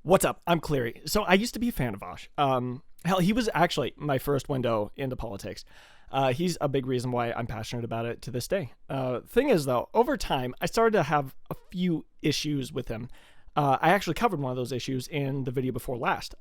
What's up? I'm Cleary. So I used to be a fan of Vaush. Hell, he was actually my first window into politics. He's a big reason why I'm passionate about it to this day. Thing is, though, over time, I started to have a few issues with him. I actually covered one of those issues in the video before last.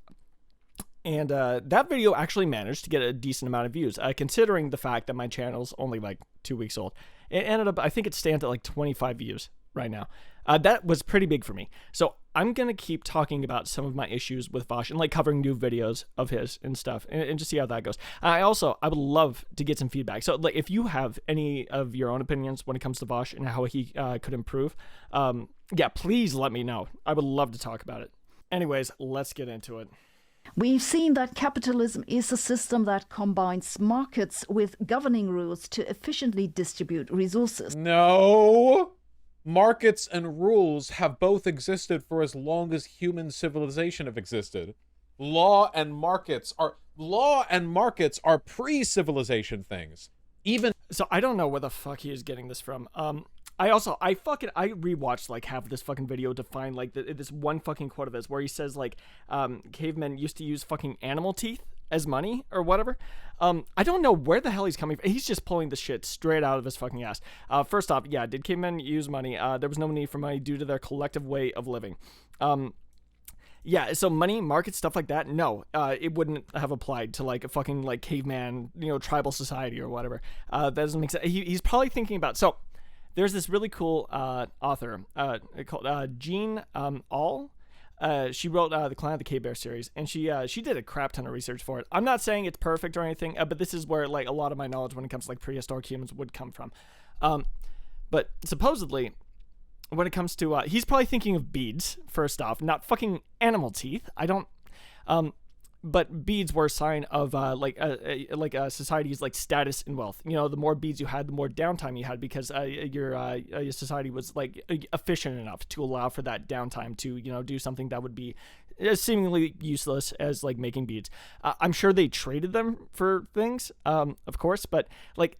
And that video actually managed to get a decent amount of views, considering the fact that my channel's only like 2 weeks old. It ended up, I think it stands at like 25 views right now. That was pretty big for me. So I'm going to keep talking about some of my issues with Vaush and like covering new videos of his and stuff and just see how that goes. I would love to get some feedback. So like if you have any of your own opinions when it comes to Vaush and how he could improve, yeah, please let me know. I would love to talk about it. Anyways, let's get into it. We've seen that capitalism is a system that combines markets with governing rules to efficiently distribute resources. No! Markets and rules have both existed for as long as human civilization have existed. Law and markets are pre-civilization things. So I don't know where the fuck he is getting this from. I rewatched like half of this fucking video to find like this one fucking quote of his where he says like cavemen used to use fucking animal teeth as money or whatever. I don't know where the hell he's coming from. He's just pulling the shit straight out of his fucking ass. First off, yeah, did cavemen use money? There was no need for money due to their collective way of living. Yeah, so money, market, stuff like that, no, it wouldn't have applied to like a fucking like caveman, tribal society or whatever. That doesn't make sense. He's probably thinking about, so there's this really cool author called Jean All. She wrote the Clan of the Cave Bear series, and she did a crap ton of research for it. I'm not saying it's perfect or anything, but this is where like a lot of my knowledge when it comes to like prehistoric humans would come from. But supposedly, when it comes to he's probably thinking of beads first off, not fucking animal teeth. I don't. But beads were a sign of a society's like status and wealth. The more beads you had, the more downtime you had because your society was like efficient enough to allow for that downtime to do something that would be seemingly useless as like making beads. I'm sure they traded them for things, of course, but like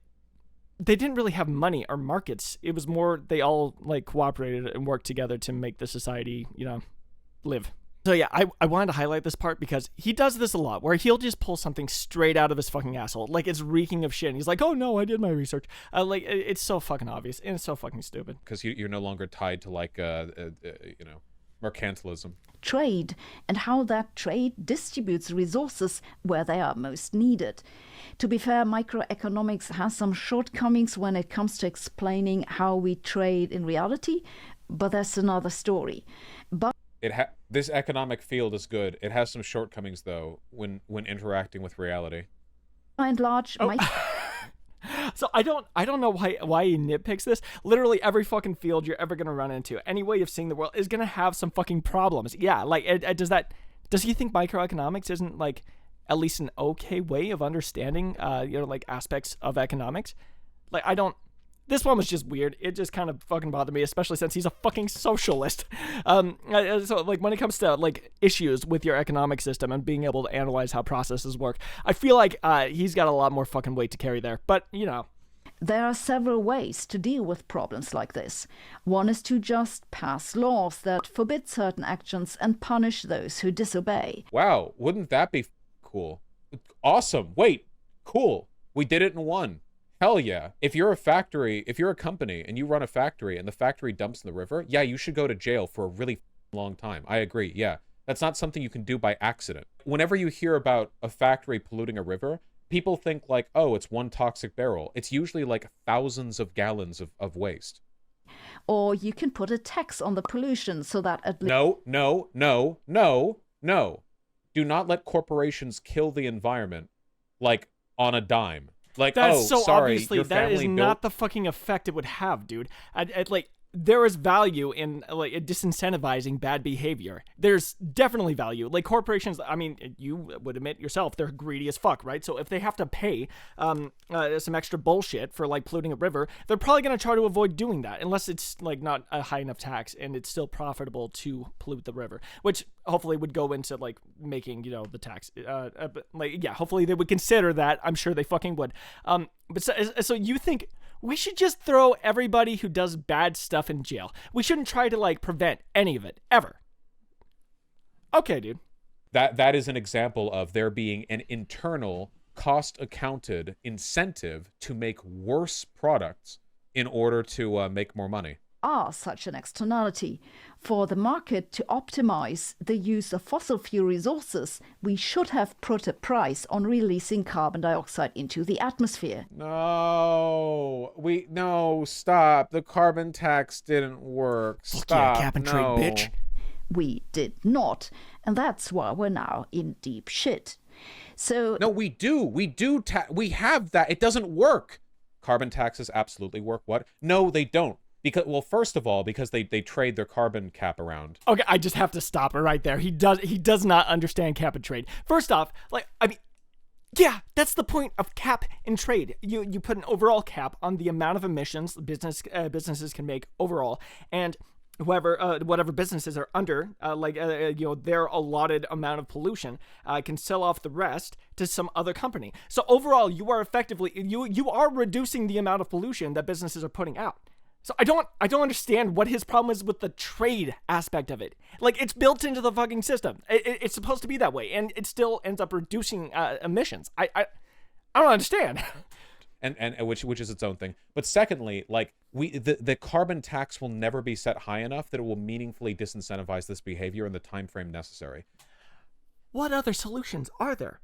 they didn't really have money or markets. It was more they all like cooperated and worked together to make the society live. So yeah, I wanted to highlight this part because he does this a lot where he'll just pull something straight out of his fucking asshole. Like it's reeking of shit. And he's like, oh no, I did my research. Like it's so fucking obvious and it's so fucking stupid. Because you're no longer tied to like, mercantilism. Trade and how that trade distributes resources where they are most needed. To be fair, microeconomics has some shortcomings when it comes to explaining how we trade in reality, but that's another story. But this economic field is good. It has some shortcomings though when interacting with reality. By and large, So I don't know why he nitpicks this. Literally every fucking field you're ever gonna run into, any way of seeing the world is gonna have some fucking problems. Yeah, like does he think microeconomics isn't like at least an okay way of understanding like aspects of economics? Like this one was just weird. It just kind of fucking bothered me, especially since he's a fucking socialist. So like when it comes to like issues with your economic system and being able to analyze how processes work, I feel like he's got a lot more fucking weight to carry there. But there are several ways to deal with problems like this. One is to just pass laws that forbid certain actions and punish those who disobey. Wow, wouldn't that be cool? Awesome. Wait, cool. We did it in one. Hell yeah. If you're a company and you run a factory and the factory dumps in the river, yeah, you should go to jail for a really long time. I agree. Yeah. That's not something you can do by accident. Whenever you hear about a factory polluting a river, people think like, oh, it's one toxic barrel. It's usually like thousands of gallons of waste. Or you can put a tax on the pollution so that at least... No. Do not let corporations kill the environment like on a dime. Like, that's so sorry, obviously your that is family not the fucking effect it would have, dude. Like there is value in like disincentivizing bad behavior. There's definitely value. Like corporations, I mean, you would admit yourself, they're greedy as fuck, right? So if they have to pay some extra bullshit for like polluting a river, they're probably going to try to avoid doing that unless it's like not a high enough tax and it's still profitable to pollute the river, which hopefully would go into like making, the tax. But like, yeah, hopefully they would consider that. I'm sure they fucking would. But so you think we should just throw everybody who does bad stuff in jail? We shouldn't try to like prevent any of it ever. Okay, dude. That is an example of there being an internal cost accounted incentive to make worse products in order to make more money. Are such an externality. For the market to optimize the use of fossil fuel resources, we should have put a price on releasing carbon dioxide into the atmosphere. No, stop. The carbon tax didn't work. Stop. Yeah, cap and trade, bitch. We did not, and that's why we're now in deep shit. So no, we do. We have that. It doesn't work. Carbon taxes absolutely work. What? No, they don't. Because, well, first of all, because they trade their carbon cap around. Okay, I just have to stop it right there. He does not understand cap and trade. First off, yeah, that's the point of cap and trade. You put an overall cap on the amount of emissions businesses can make overall, and whatever businesses are under, their allotted amount of pollution, can sell off the rest to some other company. So overall, you are effectively you are reducing the amount of pollution that businesses are putting out. So I don't understand what his problem is with the trade aspect of it. Like, it's built into the fucking system. It's supposed to be that way, and it still ends up reducing emissions. I don't understand. And which is its own thing. But secondly, like, the carbon tax will never be set high enough that it will meaningfully disincentivize this behavior in the time frame necessary. What other solutions are there?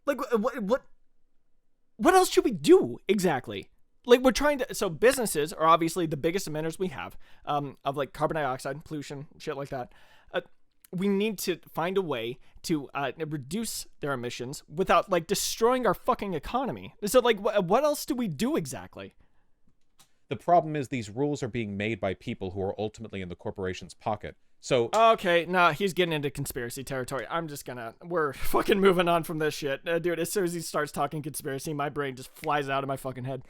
Like, what else should we do exactly? Like, we're trying to, so businesses are obviously the biggest emitters we have, of like carbon dioxide, pollution, shit like that. We need to find a way to reduce their emissions without like destroying our fucking economy. So like, what else do we do exactly? The problem is these rules are being made by people who are ultimately in the corporation's pocket. So okay, nah, he's getting into conspiracy territory. We're fucking moving on from this shit. Dude, as soon as he starts talking conspiracy, my brain just flies out of my fucking head.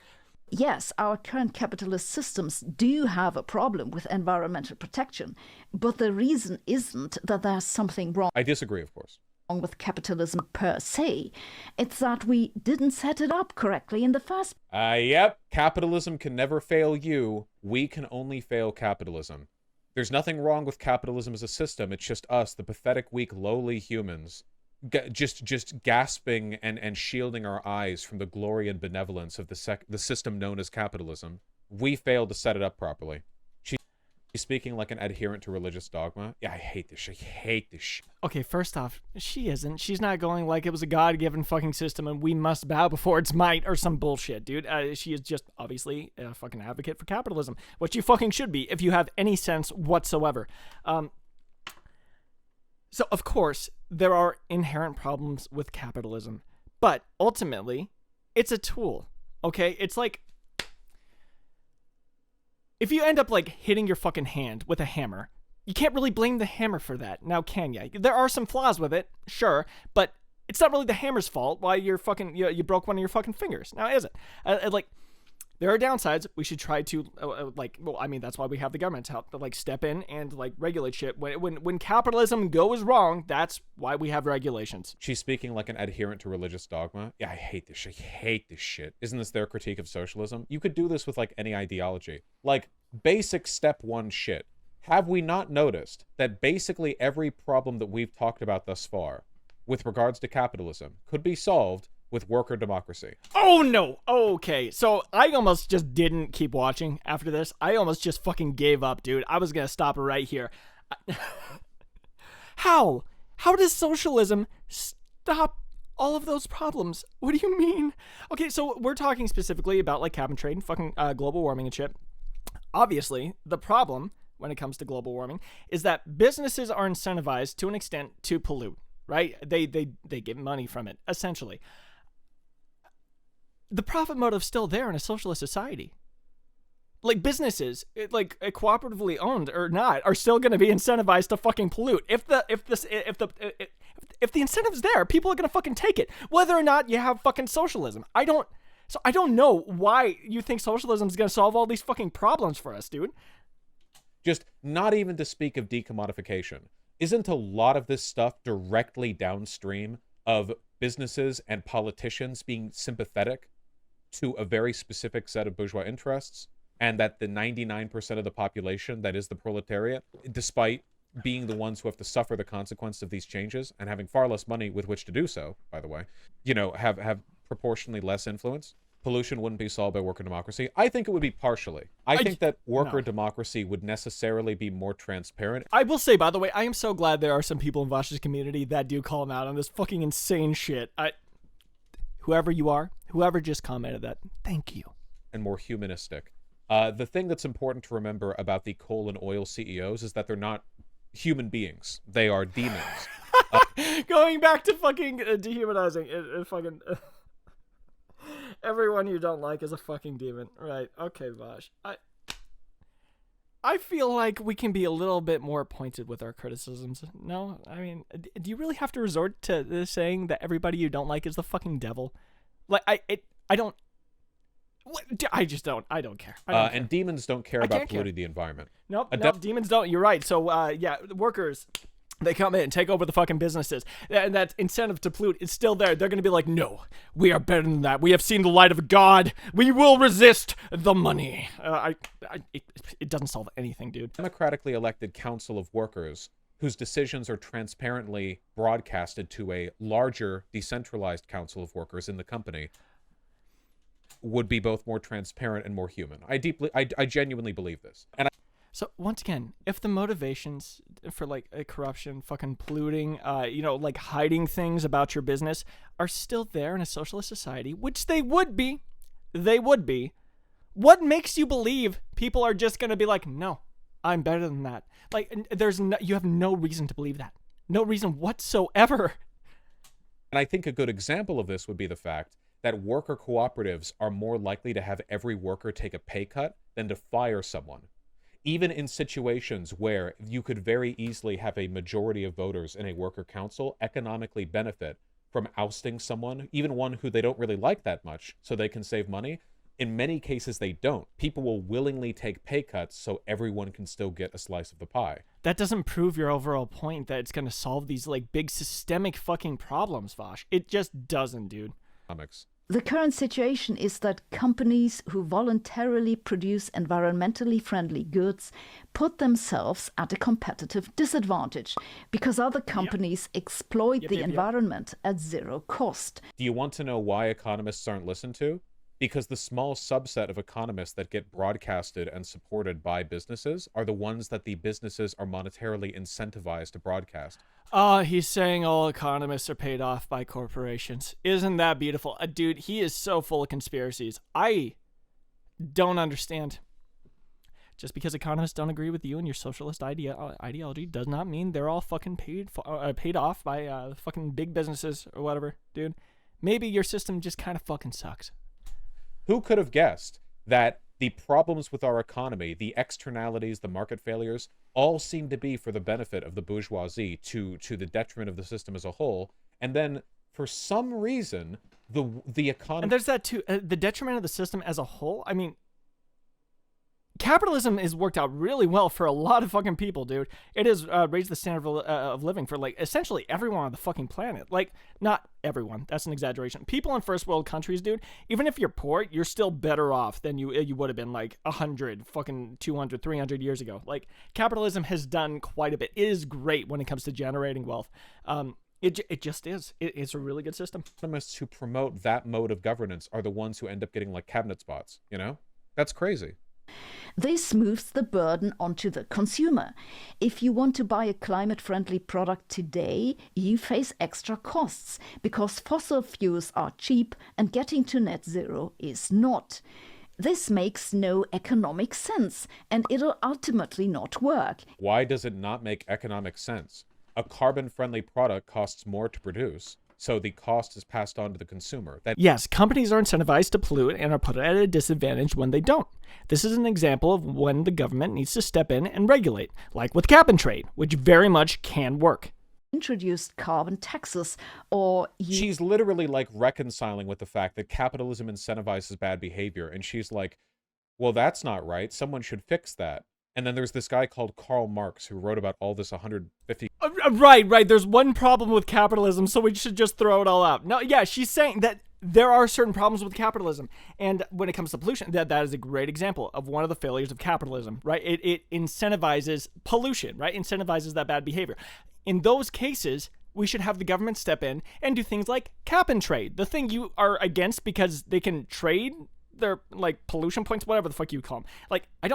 Yes, our current capitalist systems do have a problem with environmental protection, but the reason isn't that there's something wrong. I disagree, of course. With capitalism per se. It's that we didn't set it up correctly in the first. Yep. Capitalism can never fail you. We can only fail capitalism. There's nothing wrong with capitalism as a system. It's just us, the pathetic, weak, lowly humans, just gasping and shielding our eyes from the glory and benevolence of the system known as capitalism. We failed to set it up properly. She's speaking like an adherent to religious dogma. Yeah, I hate this shit. Okay, first off, she isn't. She's not going like it was a God-given fucking system and we must bow before its might or some bullshit, dude. She is just obviously a fucking advocate for capitalism, which you fucking should be if you have any sense whatsoever. So, of course, there are inherent problems with capitalism, but ultimately, it's a tool, okay? It's like, if you end up, like, hitting your fucking hand with a hammer, you can't really blame the hammer for that, now can ya? There are some flaws with it, sure, but it's not really the hammer's fault why you're fucking, you broke one of your fucking fingers, now is it? There are downsides. We should try to, that's why we have the government to help, like, step in and, like, regulate shit. When capitalism goes wrong, that's why we have regulations. She's speaking like an adherent to religious dogma. Yeah, I hate this shit. Isn't this their critique of socialism? You could do this with, like, any ideology. Like, basic step one shit. Have we not noticed that basically every problem that we've talked about thus far with regards to capitalism could be solved with worker democracy? Oh no! Okay, so I almost just didn't keep watching after this. I almost just fucking gave up, dude. I was gonna stop right here. How? How does socialism stop all of those problems? What do you mean? Okay, so we're talking specifically about like cap and trade and fucking global warming and shit. Obviously, the problem when it comes to global warming is that businesses are incentivized to an extent to pollute, right? They get money from it, essentially. The profit motive's still there in a socialist society. Like, businesses, cooperatively owned or not, are still going to be incentivized to fucking pollute. If the incentive's there, people are going to fucking take it, whether or not you have fucking socialism. I don't know why you think socialism is going to solve all these fucking problems for us, dude. Just not even to speak of decommodification. Isn't a lot of this stuff directly downstream of businesses and politicians being sympathetic to a very specific set of bourgeois interests, and that the 99% of the population that is the proletariat, despite being the ones who have to suffer the consequence of these changes and having far less money with which to do so, by the way, you know, have proportionally less influence, pollution wouldn't be solved by worker democracy. I think it would be partially. I think that worker democracy would necessarily be more transparent. I will say, by the way, I am so glad there are some people in Vaush's community that do call him out on this fucking insane shit. Whoever you are, whoever just commented that, thank you. And more humanistic. The thing that's important to remember about the coal and oil CEOs is that they're not human beings. They are demons. Going back to fucking dehumanizing, it fucking... Everyone you don't like is a fucking demon. Right, okay, Vaush. I feel like we can be a little bit more pointed with our criticisms. No? I mean, do you really have to resort to this saying that everybody you don't like is the fucking devil? Like, I don't... I just don't. I don't care. And demons don't care about polluting the environment. Nope, demons don't. You're right. So, yeah, workers... They come in and take over the fucking businesses. And that incentive to pollute is still there. They're going to be like, no, we are better than that. We have seen the light of God. We will resist the money. It doesn't solve anything, dude. Democratically elected council of workers whose decisions are transparently broadcasted to a larger decentralized council of workers in the company would be both more transparent and more human. I genuinely believe this. And so once again, if the motivations for like corruption, fucking polluting, you know, like hiding things about your business are still there in a socialist society, which they would be, what makes you believe people are just going to be like, no, I'm better than that? Like, you have no reason to believe that. No reason whatsoever. And I think a good example of this would be the fact that worker cooperatives are more likely to have every worker take a pay cut than to fire someone. Even in situations where you could very easily have a majority of voters in a worker council economically benefit from ousting someone, even one who they don't really like that much, so they can save money, in many cases they don't. People will willingly take pay cuts so everyone can still get a slice of the pie. That doesn't prove your overall point that it's going to solve these like big systemic fucking problems, Vaush. It just doesn't, dude. Comics. The current situation is that companies who voluntarily produce environmentally friendly goods put themselves at a competitive disadvantage because other companies exploit the environment at zero cost. Do you want to know why economists aren't listened to? Because the small subset of economists that get broadcasted and supported by businesses are the ones that the businesses are monetarily incentivized to broadcast. He's saying all economists are paid off by corporations. Isn't that beautiful? Dude, he is so full of conspiracies. I don't understand. Just because economists don't agree with you and your socialist ideology does not mean they're all fucking paid off by fucking big businesses or whatever, dude. Maybe your system just kind of fucking sucks. Who could have guessed that the problems with our economy, the externalities, the market failures, all seem to be for the benefit of the bourgeoisie to the detriment of the system as a whole, and then for some reason the economy... And there's that too, the detriment of the system as a whole. I mean, capitalism has worked out really well for a lot of fucking people, dude. It has raised the standard of living for like essentially everyone on the fucking planet. Like, not everyone, that's an exaggeration. People in first world countries, dude, even if you're poor, you're still better off than you would have been like 100 fucking 200 300 years ago. Like, capitalism has done quite a bit. It is great when it comes to generating wealth. It just is. It's a really good system. Economists who promote that mode of governance are the ones who end up getting like cabinet spots, you know? That's crazy. This moves the burden onto the consumer. If you want to buy a climate-friendly product today, you face extra costs because fossil fuels are cheap and getting to net zero is not. This makes no economic sense and it'll ultimately not work. Why does it not make economic sense? A carbon-friendly product costs more to produce, so the cost is passed on to the consumer. Yes, companies are incentivized to pollute and are put at a disadvantage when they don't. This is an example of when the government needs to step in and regulate, like with cap and trade, which very much can work. Introduced carbon taxes or... She's literally like reconciling with the fact that capitalism incentivizes bad behavior, and she's like, well, that's not right. Someone should fix that. And then there's this guy called Karl Marx who wrote about all this 150... Right. There's one problem with capitalism, so we should just throw it all out. No, yeah, she's saying that there are certain problems with capitalism. And when it comes to pollution, that is a great example of one of the failures of capitalism, right? It incentivizes pollution, right? Incentivizes that bad behavior. In those cases, we should have the government step in and do things like cap and trade. The thing you are against because they can trade their like pollution points, whatever the fuck you call them. Like, I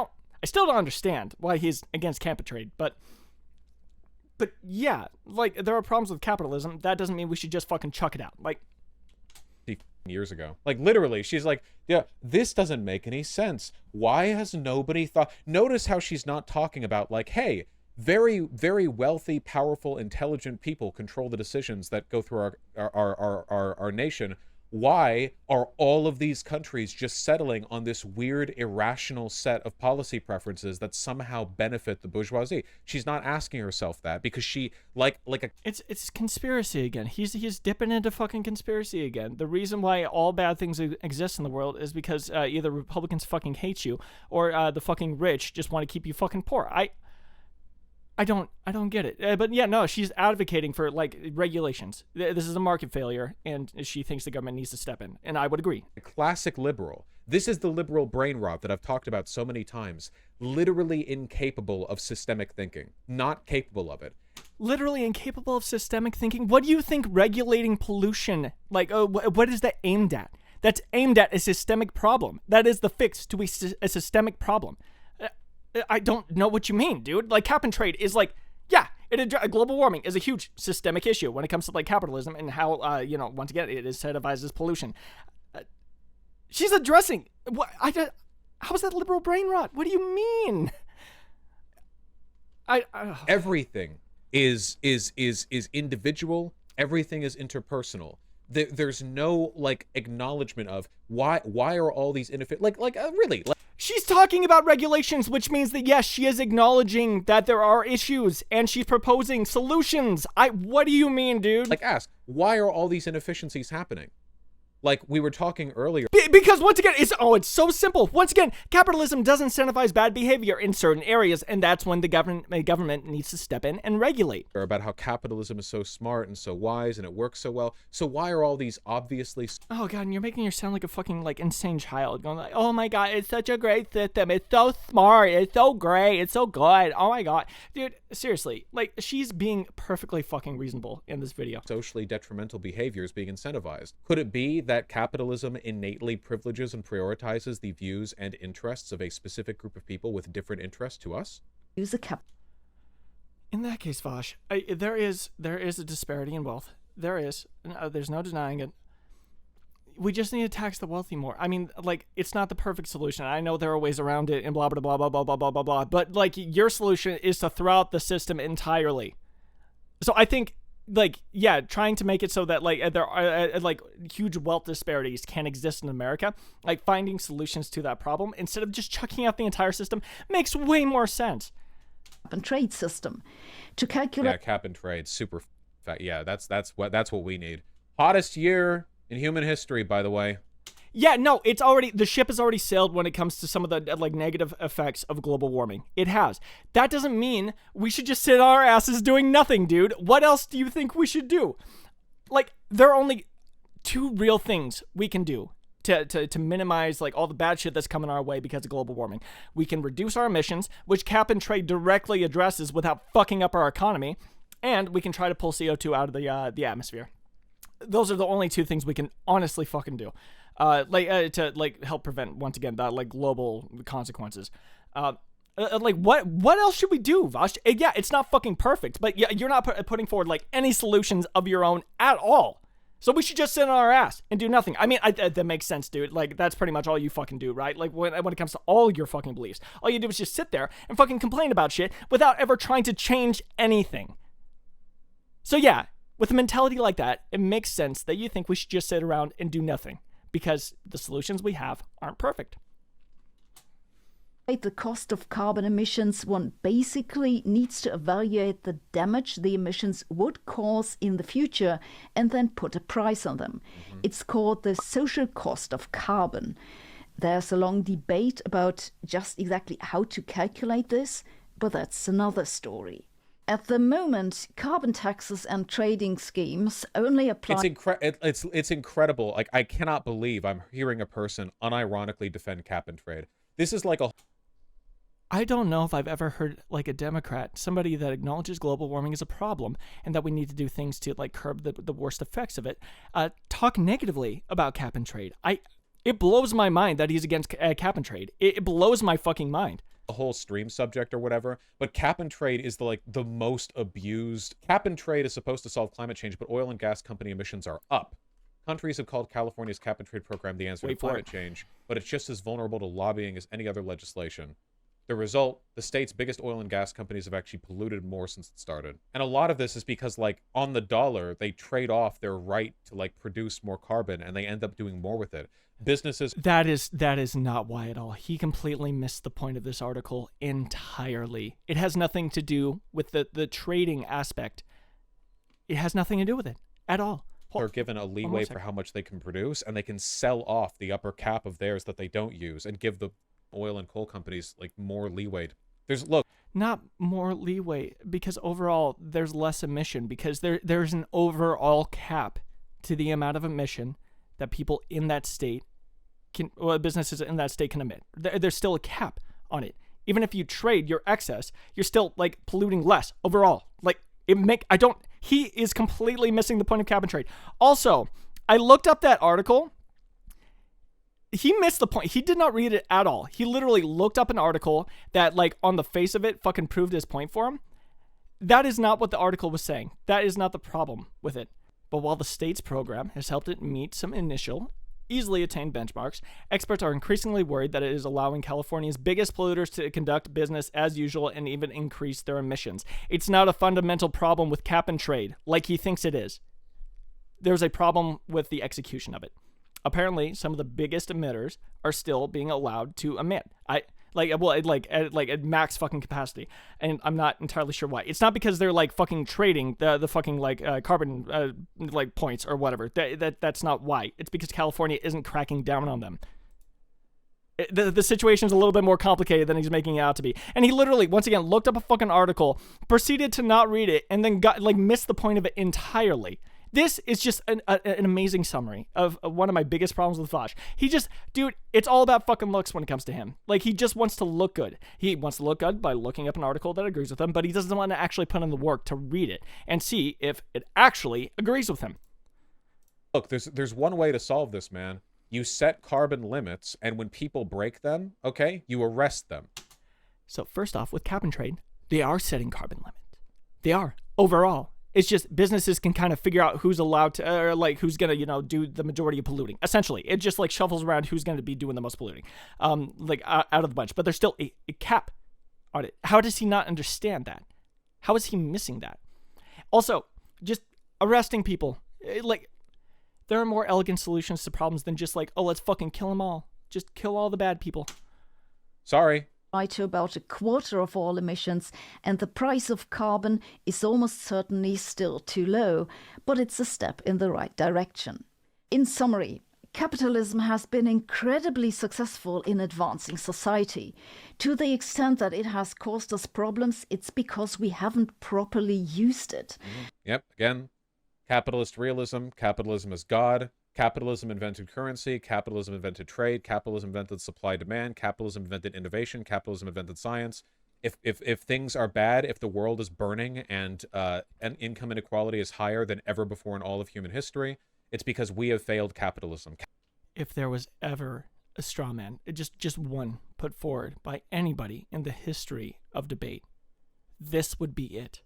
still don't understand why he's against cap and trade, but yeah, like, there are problems with capitalism. That doesn't mean we should just fucking chuck it out. Like, years ago, like, literally, she's like, yeah, this doesn't make any sense. Why has nobody thought? Notice how she's not talking about, like, hey, very, very wealthy, powerful, intelligent people control the decisions that go through our nation. Why are all of these countries just settling on this weird, irrational set of policy preferences that somehow benefit the bourgeoisie? She's not asking herself that because she, it's conspiracy again. He's dipping into fucking conspiracy again. The reason why all bad things exist in the world is because either Republicans fucking hate you or the fucking rich just want to keep you fucking poor. I don't get it. But yeah, no, she's advocating for, like, regulations. This is a market failure, and she thinks the government needs to step in. And I would agree. Classic liberal. This is the liberal brain rot that I've talked about so many times. Literally incapable of systemic thinking. Not capable of it. Literally incapable of systemic thinking? What do you think regulating pollution, like, what is that aimed at? That's aimed at a systemic problem. That is the fix to a systemic problem. I don't know what you mean, dude. Like, cap and trade is like, yeah, global warming is a huge systemic issue when it comes to, like, capitalism and how, once again, it incentivizes pollution. She's addressing, how is that liberal brain rot? What do you mean? Everything is individual. Everything is interpersonal. There's no, like, acknowledgement of why are all these really. She's talking about regulations, which means that, yes, she is acknowledging that there are issues, and she's proposing solutions. What do you mean, dude? Like, ask, why are all these inefficiencies happening? Like we were talking earlier. Because once again, it's so simple. Once again, capitalism does incentivize bad behavior in certain areas, and that's when the government needs to step in and regulate. About how capitalism is so smart and so wise and it works so well. So why are all these obviously... Oh god, and you're making her sound like a fucking like insane child, going like, oh my god, it's such a great system. It's so smart. It's so great. It's so good. Oh my god. Dude, seriously, like she's being perfectly fucking reasonable in this video. Socially detrimental behaviors being incentivized. Could it be that capitalism innately privileges and prioritizes the views and interests of a specific group of people with different interests to us? Use a cap. In that case, Vaush, there is a disparity in wealth. There is. There's no denying it. We just need to tax the wealthy more. I mean, like, it's not the perfect solution. I know there are ways around it and blah, blah, blah, blah, blah, blah, blah, blah, blah. But, like, your solution is to throw out the system entirely. So I think, like, yeah, trying to make it so that, like, there are, like, huge wealth disparities can exist in America, like, finding solutions to that problem instead of just chucking out the entire system makes way more sense. Cap and trade system to calculate. Yeah, cap and trade, super fat. Yeah, that's what we need. Hottest year in human history, by the way. Yeah, no, the ship has already sailed when it comes to some of the, like, negative effects of global warming. It has. That doesn't mean we should just sit on our asses doing nothing, dude. What else do you think we should do? Like, there are only two real things we can do to minimize, like, all the bad shit that's coming our way because of global warming. We can reduce our emissions, which cap and trade directly addresses without fucking up our economy, and we can try to pull CO2 out of the atmosphere. Those are the only two things we can honestly fucking do. To like help prevent, once again, that like global consequences. Like what else should we do, Vaush? Yeah, it's not fucking perfect, but yeah, you're not putting forward like any solutions of your own at all. So we should just sit on our ass and do nothing. I mean, that makes sense, dude. Like, that's pretty much all you fucking do, right? Like, when it comes to all your fucking beliefs, all you do is just sit there and fucking complain about shit without ever trying to change anything. So yeah, with a mentality like that, it makes sense that you think we should just sit around and do nothing, because the solutions we have aren't perfect. The cost of carbon emissions, one basically needs to evaluate the damage the emissions would cause in the future and then put a price on them. Mm-hmm. It's called the social cost of carbon. There's a long debate about just exactly how to calculate this, but that's another story. At the moment, carbon taxes and trading schemes only apply. It's incredible. Like, I cannot believe I'm hearing a person unironically defend cap and trade. This is like a... I don't know if I've ever heard like a Democrat, somebody that acknowledges global warming is a problem and that we need to do things to like curb the worst effects of it, talk negatively about cap and trade. It blows my mind that he's against cap and trade. It blows my fucking mind. A whole stream subject or whatever, but cap and trade is the most abused. Cap and trade is supposed to solve climate change, but oil and gas company emissions are up. Countries have called California's cap and trade program the answer to climate change, but it's just as vulnerable to lobbying as any other legislation. The result, the state's biggest oil and gas companies have actually polluted more since it started. And a lot of this is because, like, on the dollar, they trade off their right to, like, produce more carbon, and they end up doing more with it. Businesses... That is not why at all. He completely missed the point of this article entirely. It has nothing to do with the trading aspect. It has nothing to do with it at all. Are given a leeway for how much they can produce, and they can sell off the upper cap of theirs that they don't use and give the oil and coal companies like more leeway. Not more leeway, because overall there's less emission, because there's an overall cap to the amount of emission that people in that state businesses in that state can emit. There's still a cap on it. Even if you trade your excess, you're still like polluting less overall. Like he is completely missing the point of cap and trade. Also, I looked up that article. He missed the point. He did not read it at all. He literally looked up an article that, like, on the face of it fucking proved his point for him. That is not what the article was saying. That is not the problem with it. But while the state's program has helped it meet some initial, easily attained benchmarks, experts are increasingly worried that it is allowing California's biggest polluters to conduct business as usual and even increase their emissions. It's not a fundamental problem with cap and trade, like he thinks it is. There's a problem with the execution of it. Apparently, some of the biggest emitters are still being allowed to emit. At max fucking capacity, and I'm not entirely sure why. It's not because they're like fucking trading the fucking carbon like points or whatever. That's not why. It's because California isn't cracking down on them. The situation's a little bit more complicated than he's making it out to be. And he literally, once again, looked up a fucking article, proceeded to not read it, and then missed the point of it entirely. This is just an amazing summary of one of my biggest problems with Vaush. Dude, it's all about fucking looks when it comes to him. Like, he just wants to look good. He wants to look good by looking up an article that agrees with him, but he doesn't want to actually put in the work to read it and see if it actually agrees with him. Look, there's one way to solve this, man. You set carbon limits, and when people break them, okay, you arrest them. So first off, with cap and trade, they are setting carbon limits. They are, overall. It's just businesses can kind of figure out who's allowed to, or who's going to, do the majority of polluting. Essentially, it just shuffles around who's going to be doing the most polluting, out of the bunch. But there's still a cap on it. How does he not understand that? How is he missing that? Also, just arresting people. There are more elegant solutions to problems than just let's fucking kill them all. Just kill all the bad people. Sorry. To about a quarter of all emissions, and the price of carbon is almost certainly still too low, but it's a step in the right direction. In summary, capitalism has been incredibly successful in advancing society. To the extent that it has caused us problems, it's because we haven't properly used it. Yep, again, capitalist realism, capitalism is God. Capitalism invented currency, capitalism invented trade, capitalism invented supply-demand, capitalism invented innovation, capitalism invented science. If things are bad, if the world is burning and income inequality is higher than ever before in all of human history, it's because we have failed capitalism. If there was ever a straw man, just one put forward by anybody in the history of debate, this would be it.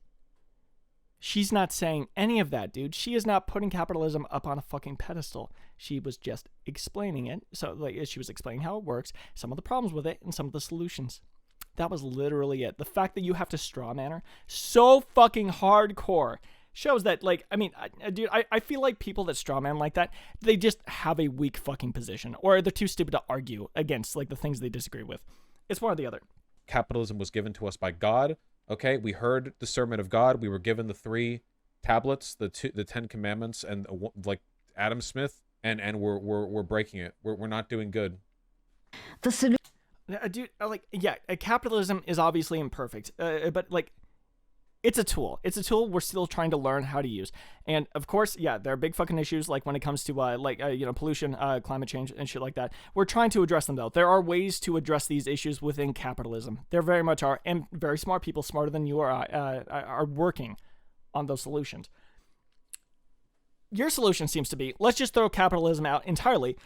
She's not saying any of that, dude. She is not putting capitalism up on a fucking pedestal. She was just explaining it. So, she was explaining how it works, some of the problems with it, and some of the solutions. That was literally it. The fact that you have to straw man her so fucking hardcore shows that, dude, I feel like people that straw man like that, they just have a weak fucking position, or they're too stupid to argue against, the things they disagree with. It's one or the other. Capitalism was given to us by God. Okay, we heard the sermon of God. We were given the 3 tablets, the 10 commandments, and Adam Smith, and we're breaking it. We're not doing good. Dude, capitalism is obviously imperfect, but It's a tool. It's a tool we're still trying to learn how to use. And of course, yeah, there are big fucking issues like when it comes to pollution, climate change and shit like that. We're trying to address them though. There are ways to address these issues within capitalism. There very much are, and very smart people, smarter than you are working on those solutions. Your solution seems to be, let's just throw capitalism out entirely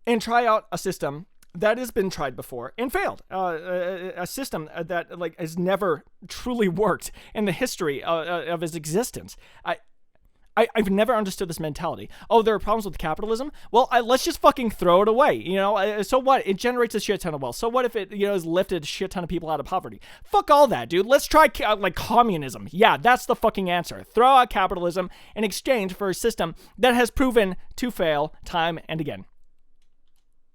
and try out a system that has been tried before and failed. A system that has never truly worked in the history of its existence. I've never understood this mentality. Oh, there are problems with capitalism? Well, let's just fucking throw it away. So what? It generates a shit ton of wealth. So what if it, has lifted a shit ton of people out of poverty? Fuck all that, dude. Let's try communism. Yeah, that's the fucking answer. Throw out capitalism in exchange for a system that has proven to fail time and again.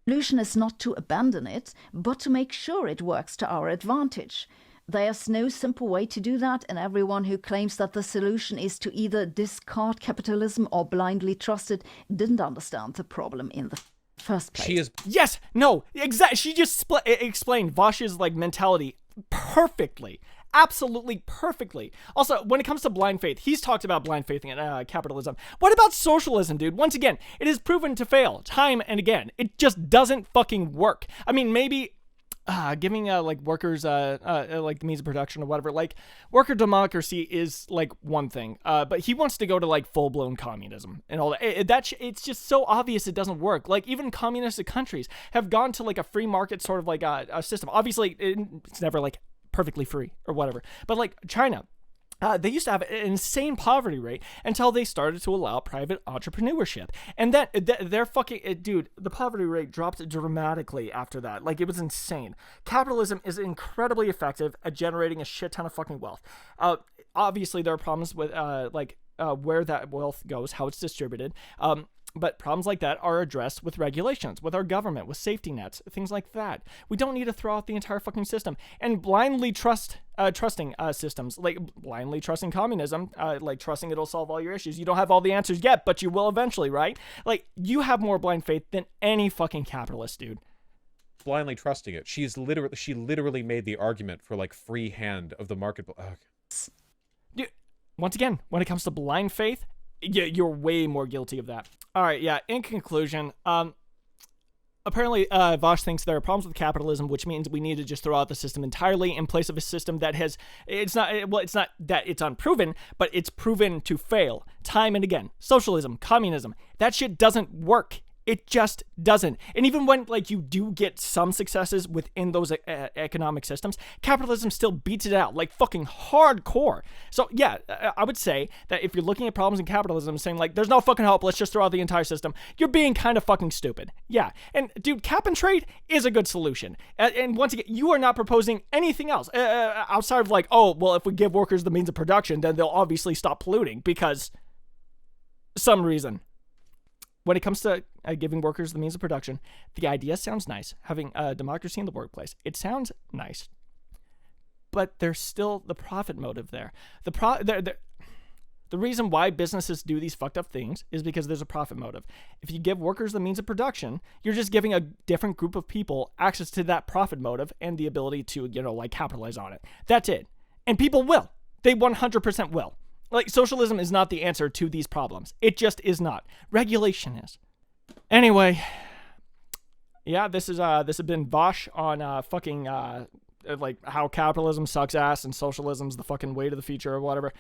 Solution is not to abandon it, but to make sure it works to our advantage. There's no simple way to do that, and everyone who claims that the solution is to either discard capitalism or blindly trust it didn't understand the problem in the first place. Yes, no, exactly. She just explained Vaush's mentality perfectly. Absolutely perfectly. Also, when it comes to blind faith, he's talked about blind faith in capitalism. What about socialism, dude? Once again, it is proven to fail time and again. It just doesn't fucking work. I mean, maybe giving workers the means of production or whatever, worker democracy is one thing, but he wants to go to full-blown communism and all that. It's just so obvious it doesn't work. Even communist countries have gone to a free market sort of a system. Obviously it's never perfectly free or whatever, but China, they used to have an insane poverty rate until they started to allow private entrepreneurship. And then they're dude, the poverty rate dropped dramatically after that. It was insane. Capitalism is incredibly effective at generating a shit ton of fucking wealth. Obviously, there are problems with where that wealth goes, how it's distributed. But problems like that are addressed with regulations, with our government, with safety nets, things like that. We don't need to throw out the entire fucking system and blindly trusting systems, blindly trusting communism, trusting it'll solve all your issues. You don't have all the answers yet, but you will eventually, right? You have more blind faith than any fucking capitalist, dude. Blindly trusting it. She literally made the argument for free hand of the market. Dude, once again, when it comes to blind faith, you're way more guilty of that. All right, yeah, in conclusion, apparently Vaush thinks there are problems with capitalism, which means we need to just throw out the system entirely in place of a system that it's not that it's unproven, but it's proven to fail time and again. Socialism, communism, that shit doesn't work. It just doesn't. And even when you do get some successes within those economic systems, capitalism still beats it out fucking hardcore. So yeah, I would say that if you're looking at problems in capitalism saying there's no fucking hope, let's just throw out the entire system, you're being kind of fucking stupid. Yeah. And dude, cap and trade is a good solution. And once again, you are not proposing anything else outside of if we give workers the means of production, then they'll obviously stop polluting because some reason. When it comes to giving workers the means of production, the idea sounds nice. Having democracy in the workplace, it sounds nice. But there's still the profit motive there. The reason why businesses do these fucked up things is because there's a profit motive. If you give workers the means of production, you're just giving a different group of people access to that profit motive and the ability to, capitalize on it. That's it. And people will. They 100% will. Socialism is not the answer to these problems. It just is not. Regulation is. Anyway, yeah, this has been Vaush on how capitalism sucks ass and socialism's the fucking way to the future or whatever.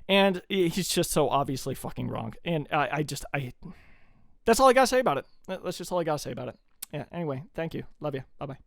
And he's just so obviously fucking wrong. And that's all I gotta say about it. That's just all I gotta say about it. Yeah, anyway, thank you. Love you. Bye-bye.